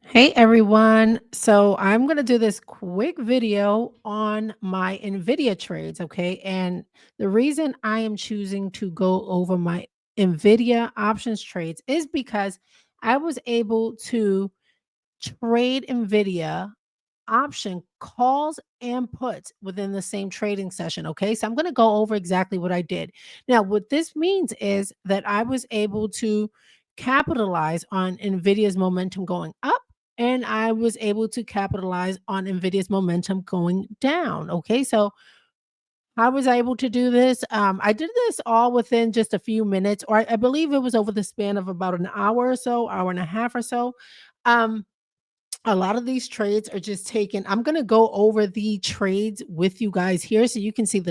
Hey everyone. So I'm going to do this quick video on my NVIDIA trades. Okay. And the reason I am choosing to go over my NVIDIA options trades is because I was able to trade NVIDIA option calls and puts within the same trading session. Okay. So I'm going to go over exactly what I did. Now, what this means is that I was able to capitalize on NVIDIA's momentum going up. And I was able to capitalize on NVIDIA's momentum going down. Okay. So how was I able to do this? I did this all within just a few minutes, or I believe it was over the span of about an hour or so, hour and a half or so. Um, a lot of these trades are just taken. I'm going to go over the trades with you guys here so you can see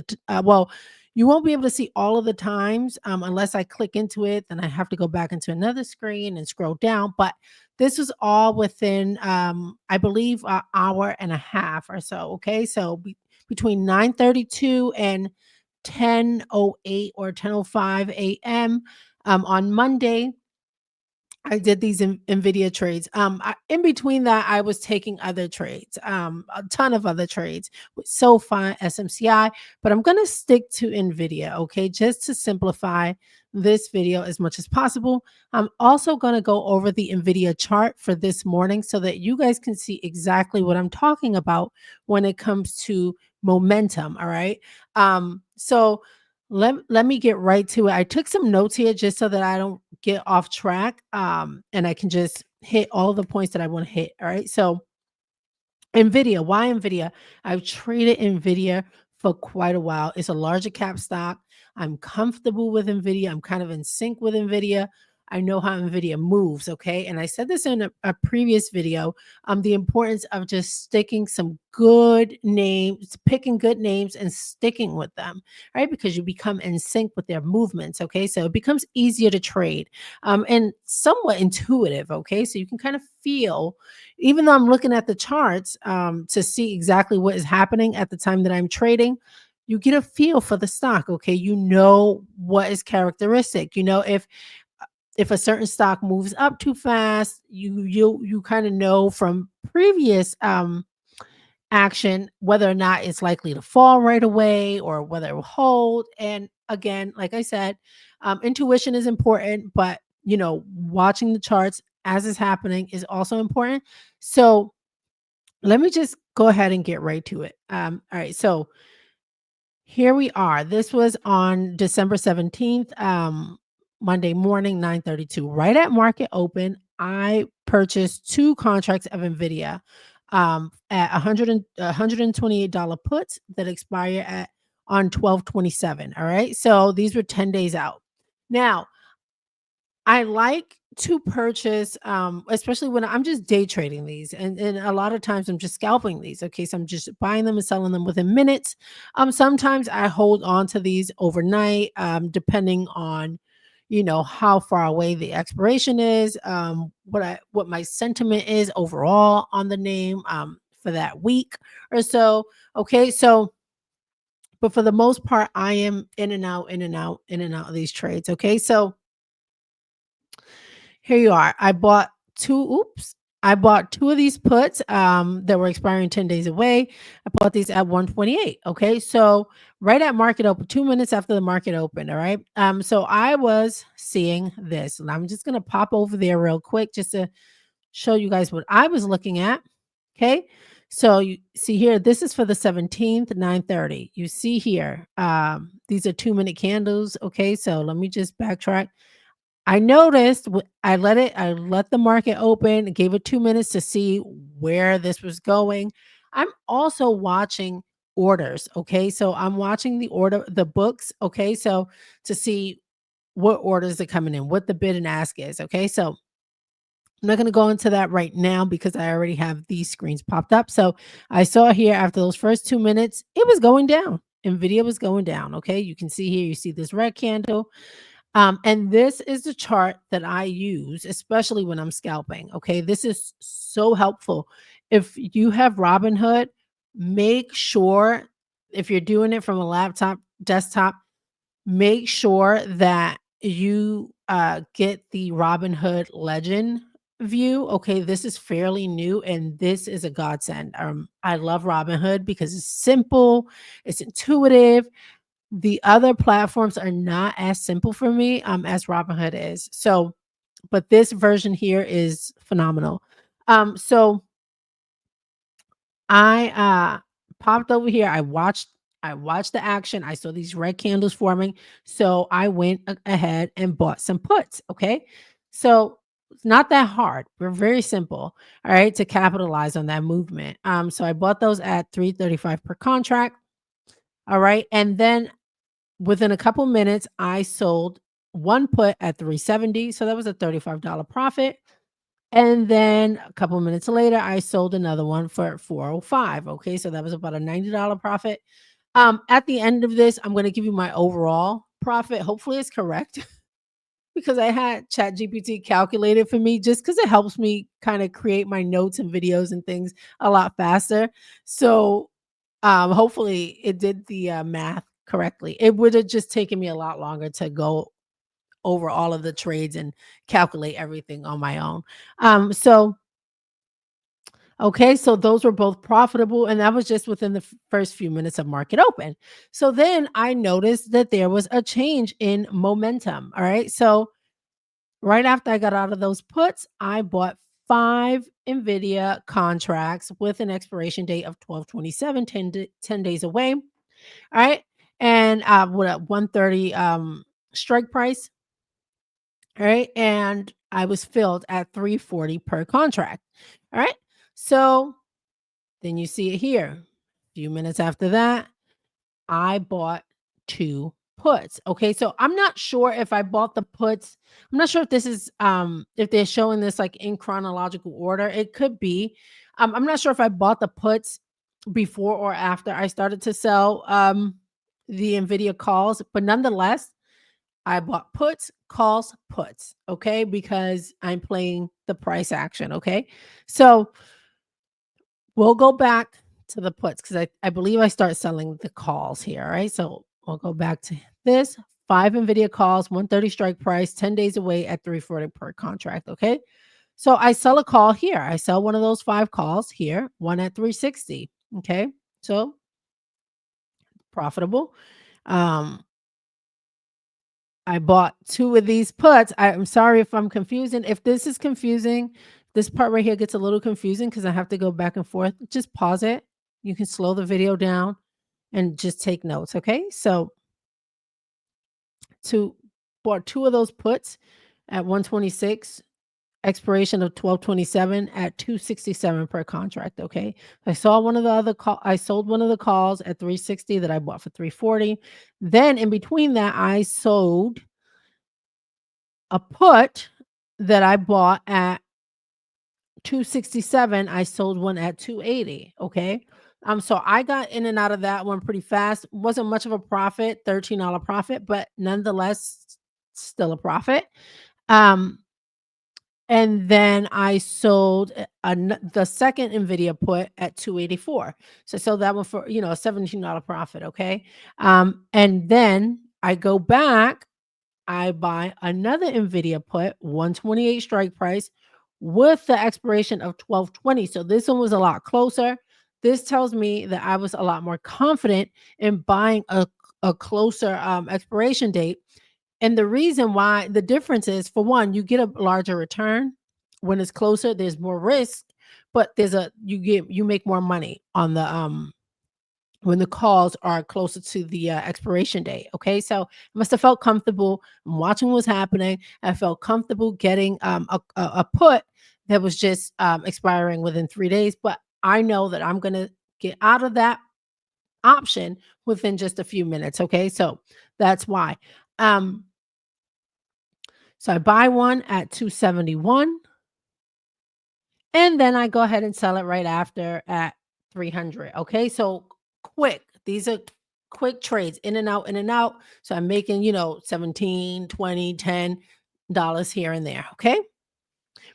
well, you won't be able to see all of the times unless I click into it. Then I have to go back into another screen and scroll down. But this was all within, I believe, an hour and a half or so. Okay. So between 9:32 and 10:08 or 10:05 a.m. On Monday, I did these NVIDIA trades. In between that, I was taking other trades, a ton of other trades with SoFi, SMCI, but I'm going to stick to NVIDIA, okay, just to simplify this video as much as possible. I'm also going to go over the NVIDIA chart for this morning so that you guys can see exactly what I'm talking about when it comes to momentum. All right. So let me get right to it. I took some notes here just so that I don't get off track, and I can just hit all the points that I want to hit. All right. So NVIDIA, why NVIDIA? I've traded NVIDIA for quite a while. It's a larger cap stock. I'm comfortable with NVIDIA. I'm kind of in sync with NVIDIA. I know how NVIDIA moves. Okay. And I said this in a previous video, the importance of just sticking some good names, picking good names and sticking with them, right? Because you become in sync with their movements. Okay. So it becomes easier to trade, and somewhat intuitive. Okay. So you can kind of feel, even though I'm looking at the charts to see exactly what is happening at the time that I'm trading, you get a feel for the stock. Okay, you know what is characteristic. You know if a certain stock moves up too fast, you kind of know from previous action whether or not it's likely to fall right away or whether it will hold. And again, like I said, intuition is important, but watching the charts as is happening is also important. So let me just go ahead and get right to it. All right, so here we are. This was on December 17th, Monday morning, 9:32. Right at market open, I purchased two contracts of NVIDIA at 128 puts that expire at on 12/27. All right. So these were 10 days out. Now, I like to purchase, especially when I'm just day trading these, and a lot of times I'm just scalping these. Okay, so I'm just buying them and selling them within minutes. Sometimes I hold on to these overnight, depending on, how far away the expiration is, what my sentiment is overall on the name, for that week or so. Okay, so but for the most part, I am in and out, in and out, in and out of these trades. Okay, so here you are. I bought two of these puts that were expiring 10 days away. I bought these at 128. Okay. So right at market open, 2 minutes after the market opened. All right. So I was seeing this, and I'm just gonna pop over there real quick just to show you guys what I was looking at. Okay. So you see here, this is for the 17th, 9:30. You see here, these are 2-minute candles. Okay. So let me just backtrack. I noticed I let the market open, gave it 2 minutes to see where this was going. I'm also watching orders, okay? So I'm watching the books, okay? So to see what orders are coming in, what the bid and ask is, okay? So I'm not going to go into that right now because I already have these screens popped up. So I saw here after those first 2 minutes, it was going down. Nvidia was going down, okay? You can see here, you see this red candle, and this is the chart that I use, especially when I'm scalping. Okay. This is so helpful. If you have Robinhood, make sure, if you're doing it from a laptop, desktop, make sure that you get the Robinhood Legend. view, okay, this is fairly new and this is a godsend. I love Robinhood because it's simple, it's intuitive. The other platforms are not as simple for me as Robinhood is. So, but this version here is phenomenal. So I popped over here. I watched the action. I saw these red candles forming. So I went ahead and bought some puts. Okay. So it's not that hard. We're very simple. All right. To capitalize on that movement. So I bought those at 335 per contract. All right. And then within a couple minutes, I sold one put at 370. So that was a $35 profit. And then a couple minutes later, I sold another one for 405. Okay, so that was about a $90 profit. At the end of this, I'm going to give you my overall profit. Hopefully, it's correct because I had ChatGPT calculate it for me just because it helps me kind of create my notes and videos and things a lot faster. So, hopefully, it did the math correctly. It would have just taken me a lot longer to go over all of the trades and calculate everything on my own. So okay, so those were both profitable, and that was just within the first few minutes of market open. So then I noticed that there was a change in momentum. All right. So right after I got out of those puts, I bought 5 NVIDIA contracts with an expiration date of 12/27, 10 days away. All right. And with a 130 strike price. All right. And I was filled at 340 per contract. All right. So then you see it here. A few minutes after that, I bought 2 puts. Okay, so I'm not sure if I bought the puts. I'm not sure if this is if they're showing this like in chronological order. It could be. I'm not sure if I bought the puts before or after I started to sell the Nvidia calls, but nonetheless, I bought puts, calls, puts, okay? Because I'm playing the price action, okay? So we'll go back to the puts because I believe I start selling the calls here, right? So we'll go back to this 5 NVIDIA calls, 130 strike price, 10 days away at 340 per contract, okay? So I sell a call here. I sell one of those 5 calls here, one at 360, okay? So profitable. Um, I bought 2 of these puts. I'm sorry if I'm confusing. If this is confusing, this part right here gets a little confusing because I have to go back and forth. Just pause it. You can slow the video down and just take notes, okay? So, to bought 2 of those puts at 126, expiration of 12/27 at 267 per contract, okay? I sold one of the calls at 360 that I bought for 340. Then in between that, I sold a put that I bought at 267, I sold one at 280, okay? So I got in and out of that one pretty fast. Wasn't much of a profit, $13 profit, but nonetheless still a profit. Um and then I sold the second Nvidia put at 284. So I sold that one for, a $17 profit, okay? And then I go back, I buy another NVIDIA put, 128 strike price with the expiration of 12/20. So this one was a lot closer. This tells me that I was a lot more confident in buying a closer expiration date. And the reason why the difference is, for one, you get a larger return when it's closer. There's more risk, but you make more money on the when the calls are closer to the expiration date. Okay, so I must have felt comfortable watching what's happening. I felt comfortable getting a put that was just expiring within 3 days. But I know that I'm gonna get out of that option within just a few minutes. Okay, so that's why. Um, so I buy one at 271, and then I go ahead and sell it right after at 300. Okay, so quick. These are quick trades, in and out, in and out. So I'm making, 17, 20, $10 here and there. Okay.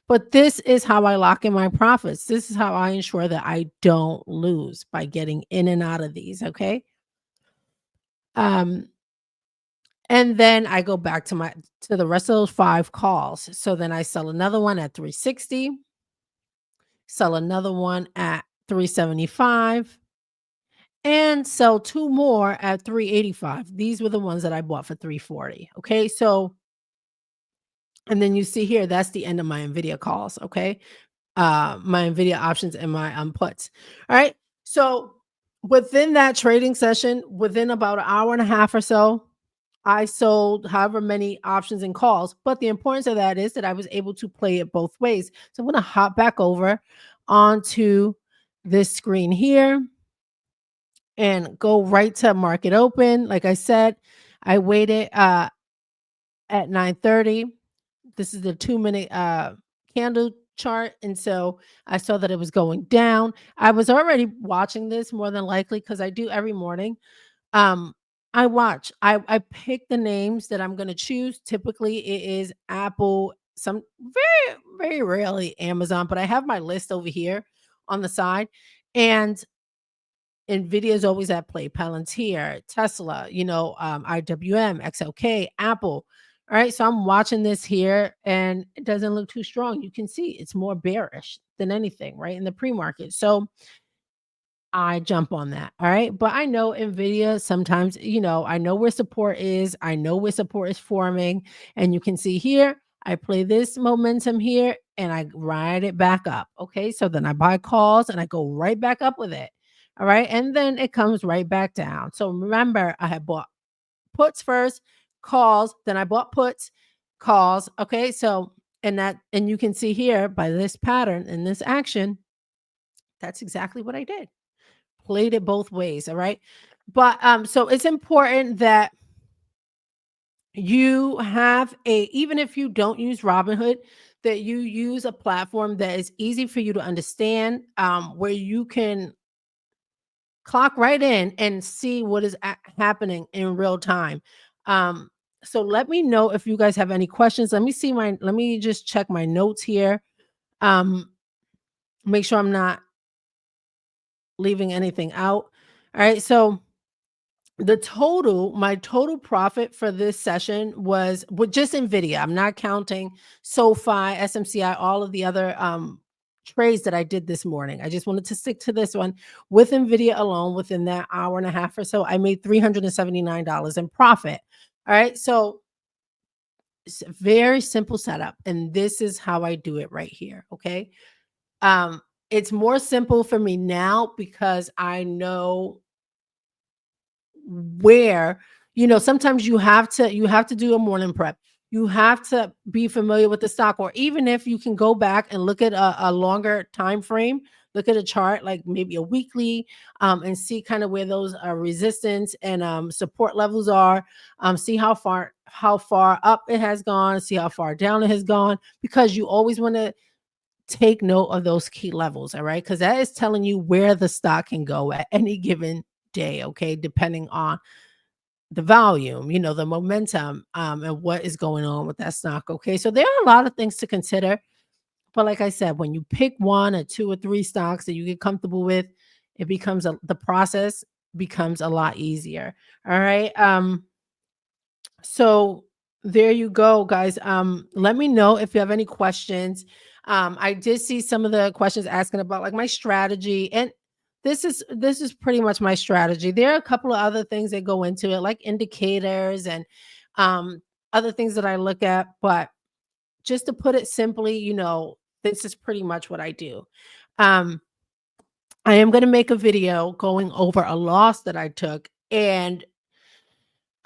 But this is how I lock in my profits. This is how I ensure that I don't lose by getting in and out of these. Okay. Um, And then I go back to the rest of those 5 calls. So then I sell another one at 360, sell another one at 375, and sell 2 more at 385. These were the ones that I bought for 340. Okay. So, and then you see here, that's the end of my NVIDIA calls. Okay. My NVIDIA options and my puts. All right. So within that trading session, within about an hour and a half or so, I sold however many options and calls. But the importance of that is that I was able to play it both ways. So I'm going to hop back over onto this screen here and go right to market open. Like I said, I waited at 9:30. This is the 2-minute candle chart, and so I saw that it was going down. I was already watching this more than likely because I do every morning. Um, I watch. I pick the names that I'm gonna choose. Typically, it is Apple, some very rarely Amazon, but I have my list over here on the side, and NVIDIA is always at play. Palantir, Tesla, IWM, XLK, Apple. All right, so I'm watching this here, and it doesn't look too strong. You can see it's more bearish than anything, right, in the pre-market. So I jump on that. All right. But I know NVIDIA sometimes, I know where support is. I know where support is forming. And you can see here, I play this momentum here and I ride it back up. Okay. So then I buy calls and I go right back up with it. All right. And then it comes right back down. So remember, I had bought puts first, calls, then I bought puts, calls. Okay. So, and you can see here by this pattern and this action, that's exactly what I did. Played it both ways, all right? But, so it's important that you have even if you don't use Robinhood, that you use a platform that is easy for you to understand, where you can clock right in and see what is happening in real time. Um, so let me know if you guys have any questions. Let me just check my notes here. Um, make sure I'm not leaving anything out. All right, so my total profit for this session was with just NVIDIA. I'm not counting SoFi, SMCI, all of the other trades that I did this morning. I just wanted to stick to this one with NVIDIA alone. Within that hour and a half or so, I made $379 in profit. All right. So it's a very simple setup. And this is how I do it right here. Okay. Um, it's more simple for me now because I know where sometimes you have to do a morning prep. You have to be familiar with the stock, or even if you can go back and look at a longer time frame, look at a chart like maybe a weekly, and see kind of where those resistance and support levels are. See how far up it has gone, see how far down it has gone, because you always want to take note of those key levels. All right, because that is telling you where the stock can go at any given day, okay, depending on the volume, the momentum, and what is going on with that stock. Okay. So there are a lot of things to consider. But like I said, when you pick one or two or three stocks that you get comfortable with, the process becomes a lot easier. All right. So there you go, guys. Let me know if you have any questions. I did see some of the questions asking about like my strategy, and this is pretty much my strategy. There are a couple of other things that go into it, like indicators and um, other things that I look at. But just to put it simply, this is pretty much what I do. Um, I am going to make a video going over a loss that I took, and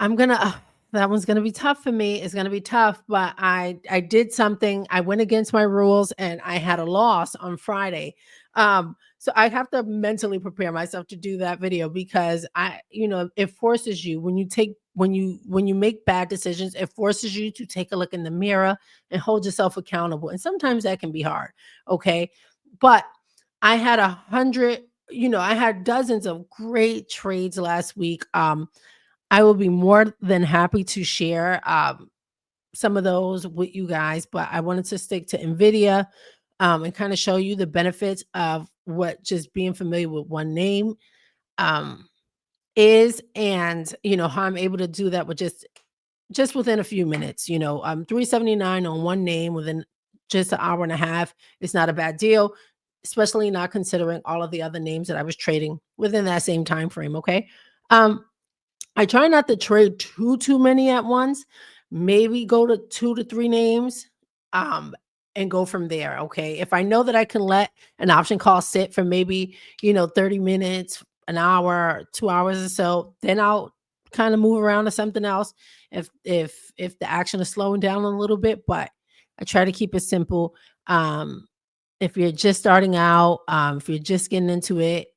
I'm gonna that one's gonna be tough for me. It's gonna be tough, but I did something. I went against my rules and I had a loss on Friday. So I have to mentally prepare myself to do that video because it forces you when you make bad decisions, it forces you to take a look in the mirror and hold yourself accountable. And sometimes that can be hard. Okay. But I had I had dozens of great trades last week. I will be more than happy to share some of those with you guys, but I wanted to stick to NVIDIA, and kind of show you the benefits of what just being familiar with one name um, is, and how I'm able to do that with just just within a few minutes, 379 on one name within just an hour and a half is not a bad deal, especially not considering all of the other names that I was trading within that same time frame. Okay. Um, I try not to trade too many at once. Maybe go to 2 to 3 names, um, and go from there, okay? If I know that I can let an option call sit for maybe, 30 minutes, an hour, 2 hours or so, then I'll kinda move around to something else if the action is slowing down a little bit, but I try to keep it simple. If you're just starting out, if you're just getting into it,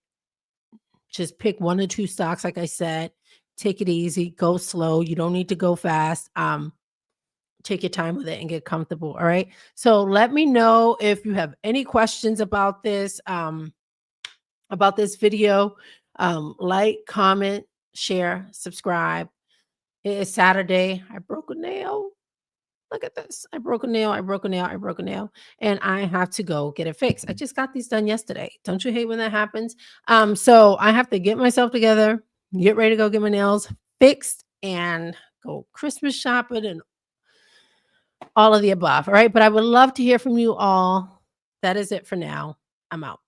just pick 1 or 2 stocks, like I said. Take it easy, go slow. You don't need to go fast. Take your time with it and get comfortable. All right. So let me know if you have any questions about this video. Like, comment, share, subscribe. It is Saturday. I broke a nail. Look at this. I broke a nail. I broke a nail. I broke a nail. And I have to go get it fixed. I just got these done yesterday. Don't you hate when that happens? So I have to get myself together, get ready to go get my nails fixed and go Christmas shopping and all of the above. All right. But I would love to hear from you all. That is it for now. I'm out.